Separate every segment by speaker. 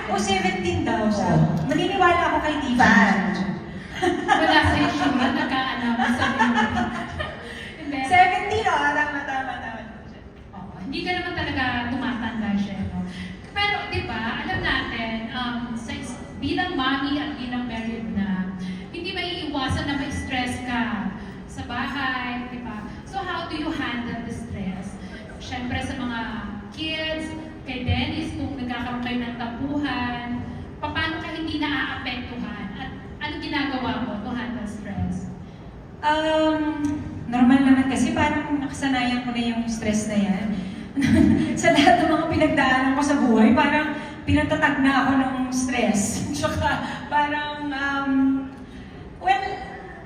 Speaker 1: O 17 daw siya. Naniniwala ako kay Diva.
Speaker 2: Wala sa issue yun, nagkaano, sabi mo. Hindi.
Speaker 1: 17, tama.
Speaker 2: Oo, hindi ka naman talaga tumatanda siya, no? Pero, di ba, alam natin, bilang mommy at bilang married na, hindi maiiwasan na ma-stress ka sa bahay, di ba? So, how do you handle the stress? Siyempre sa mga kids, kay Dennis, kung nagkakaroon kayo ng tampuhan, paano ka hindi naaapektuhan? At ano ginagawa mo to handle stress?
Speaker 1: Normal naman kasi parang nakasanayan ko na yung stress na yan. Sa lahat ng mga pinagdaanan ko sa buhay, parang pinatatag na ako ng stress. Tsaka parang, well,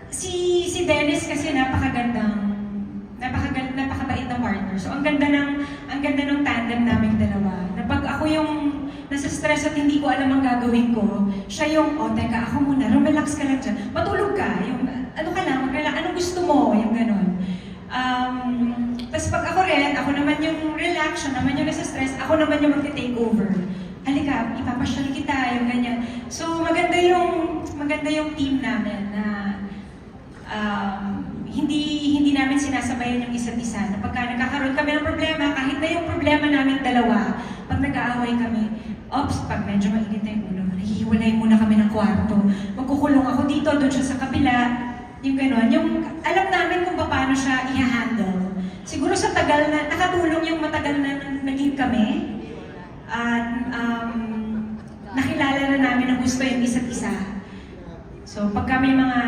Speaker 1: si Dennis kasi napakabait na partner. So ang ganda ng tandem naming dalawa. Na pag ako yung nasa stress at hindi ko alam ang gagawin ko, siya yung, teka, ako muna, relax ka lang dyan. Matulog ka, yung, ano ka lang, anong gusto mo, yung ganun. Tapos pag ako rin, ako naman yung relax, siya naman yung nasa stress, ako naman yung mag-take over. Halika, ipapasyal kita, yung ganyan. So maganda yung team namin na hindi namin sinasabayan yung isa't isa. Na pagka nagkakaroon kami ng problema, kahit na yung problema namin dalawa, pag nag-aaway kami, pag medyo mainit na yung ulo, nahihiwalay muna kami ng kwarto. Magkukulong ako dito, doon siya sa kabila. Yung gano'n. Yung alam namin kung paano siya i-handle. Siguro sa tagal na, nakatulong yung matagal na naging kami. At nakilala na namin ang gusto yung isa't isa. So pagka may mga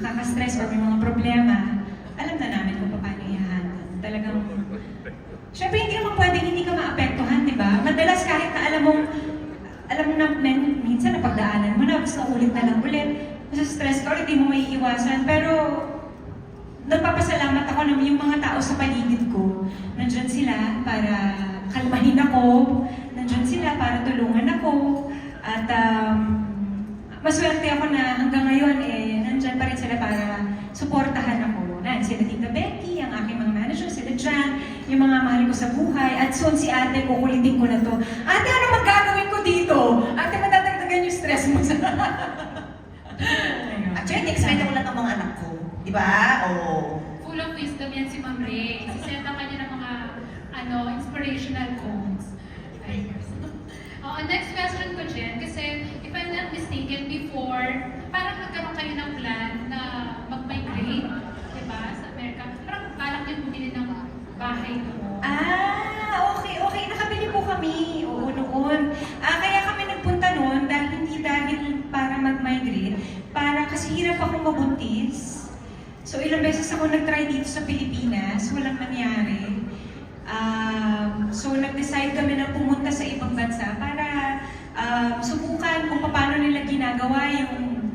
Speaker 1: nakaka-stress or may mga problema, alam na namin kung paano i-handle. Talagang, syempre hindi naman pwedeng hindi ka maapektuhan, di ba? Madalas kahit na alam mo na minsan napagdaanan mo na, basta ulit na lang ulit. Stress ka ulit, di mo maiiwasan. Pero, nagpapasalamat ako na yung mga tao sa paligid ko, nandyan sila para kalmahin ako, nandyan sila para tulungan ako, at maswerte ako na hanggang ngayon, nandyan pa rin sila para suportahan ako. Sila Tita Becky, ang aking mga manager, sila Jan, yung mga mahal ko sa buhay, at soon si ate, kukulitin ko na to. Ate, ano magagawin ko dito? Ate, matatagdagan yung stress mo sa...
Speaker 3: Actually, excited ko lang ang mga anak ko. Di ba? Oo.
Speaker 2: Full of wisdom yan si Ma'am Ray. Sisenta ka niya ng mga inspirational quotes. Next question ko, Jen, kasi if I'm not mistaken, before, parang nagkaroon kayo ng plan na mag-migrate, di ba, sa Amerika. Parang balak niyo bumili ng bahay mo.
Speaker 1: Okay. Nakabili po kami. Oo, noon. Kaya kami nagpunta noon hindi dahil para mag-migrate, kasi hirap akong mabuntis. So ilang beses ako nag-try dito sa Pilipinas, walang nangyari. So nag-decide kami na pumunta sa ibang bansa para subukan kung paano nila ginagawa yung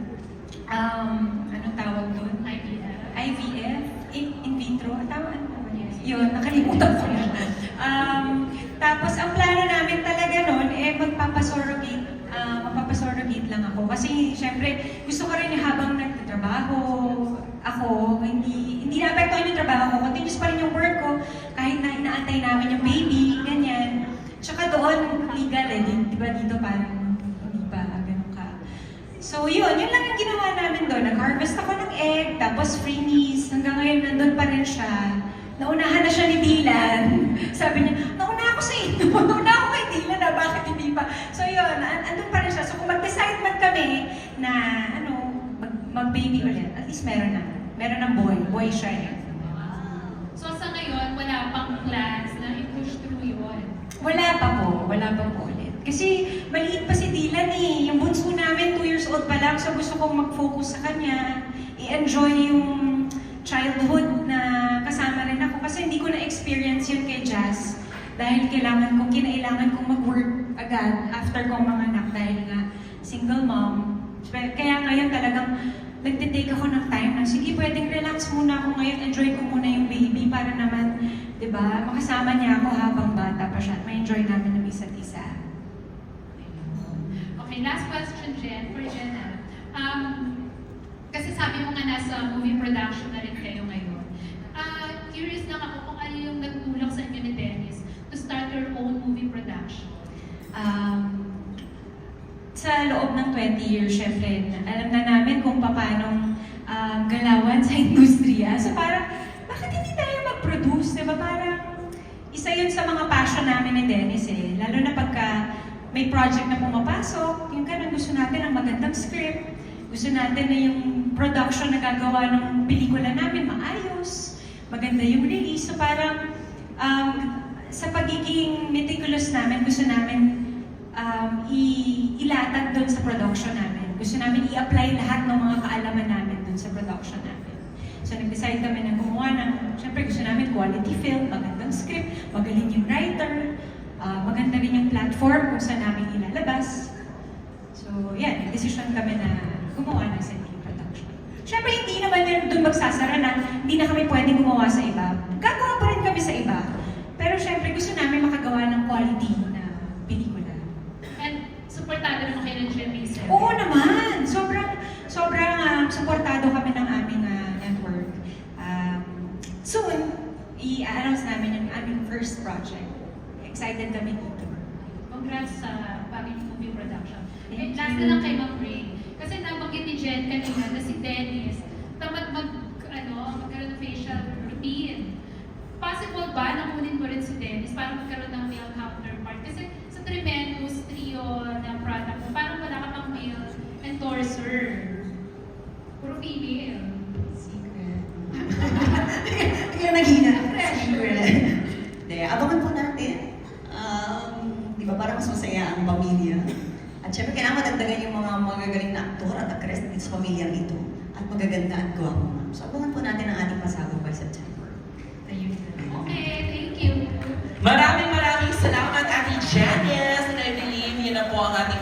Speaker 1: anong tawag doon? IVF? In vitro? Tawag ano naman yun? Yun, nakalimutan ko na. Tapos ang plano namin talaga noon, magpapasurrogate lang ako. Kasi syempre, gusto ko rin habang nagtatrabaho ako, hindi naapektuhan yung trabaho ko, continuous pa rin yung work ko, kahit na inaantay namin yung baby, ganyan. Tsaka doon, legal di ba dito parang hindi pa ganun ka. So yun lang yung ginawa namin doon. Nag-harvest ako ng egg, tapos freebies, hanggang ngayon nandun pa rin siya. Naunahan na siya ni Dylan. Sabi niya, nauna ako sa inyo, nauna ako kay Dylan bakit hindi pa? So yun, andun pa rin siya. So kung mag-decide man kami na mag-baby ulit, at least meron ng boy siya
Speaker 2: So sa ngayon, wala pang plans na i-push through yun?
Speaker 1: Wala pa po ulit. Kasi maliit pa si Dylan yung bunso namin, 2 years old pa lang, so gusto kong mag-focus sa kanya, i-enjoy yung childhood na kasama rin ako. Kasi hindi ko na-experience yun kay Jazz. Dahil kinailangan kong mag-work agad after kong manganak dahil nga single mom. Kaya ngayon talagang nagtitake ako ng time na, sige, pwedeng relax muna ako ngayon, enjoy ko muna yung baby para naman, di ba, makasama niya ako habang bata pa siya at ma-enjoy namin ng isa't isa.
Speaker 2: Okay, last question, Jen, for Jenna. Kasi sabi mo nga nasa movie production na rin kayo ngayon. Curious lang ako kung ano yung nagtulak sa inyo ni Dennis to start your own movie production.
Speaker 1: sa loob ng 20 years, syempre, alam na namin kung paano galawan sa industriya. So parang, bakit hindi tayo mag-produce? Diba? Parang, isa yun sa mga passion namin ni Dennis eh. Lalo na pagka may project na pumapasok, yung ganun, gusto natin ang magandang script, gusto natin na yung production na gagawa ng pelikula namin maayos, maganda yung release. So parang, sa pagiging meticulous namin, gusto namin ilatag doon sa production namin. Gusto namin i-apply lahat ng mga kaalaman namin doon sa production namin. So nag-decide kami na gumawa ng, syempre gusto namin quality film, magandang script, magaling yung writer, maganda rin yung platform kung saan namin ilalabas. So yan, nag-decision kami na gumawa ng sarili production. Syempre hindi naman yun doon magsasara na hindi na kami pwedeng gumawa sa iba. Gagawa pa rin kami sa iba. Pero syempre gusto namin makagawa ng quality na pelikula.
Speaker 2: And supportado naman kayo ng GMA7.
Speaker 1: Oo naman! Sobrang supportado kami ng aming network. Soon, i-announce namin yung aming first project. Excited kami dito.
Speaker 2: Congrats sa bagong movie production.
Speaker 1: Thank
Speaker 2: And last
Speaker 1: you.
Speaker 2: na lang kay Ma'am Ray. Kasi nabanggit ni Jen kanina na si Dennis, tamad magkaroon ng facial routine. Possible ba na kunin mo rin si Dennis para magkaroon ng male counterpart? Kasi sa Tremendous trio na product mo, parang wala ka pang male endorser. Puro female.
Speaker 1: Secret.
Speaker 3: Kaya naghina. Secret. Hindi, abangan po natin. Di ba, para mas masaya ang pamilya. At syempre, kailangan madagdagan yung mga magagaling na aktor at actress dito sa pamilyang ito. At magaganda at gwapo, ma'am. So, abangan po natin ang ating pasabog by September.
Speaker 1: Ayun.
Speaker 2: Okay, thank you.
Speaker 4: Maraming salamat, Ate Janice and Evelyn. Yun na po ang ating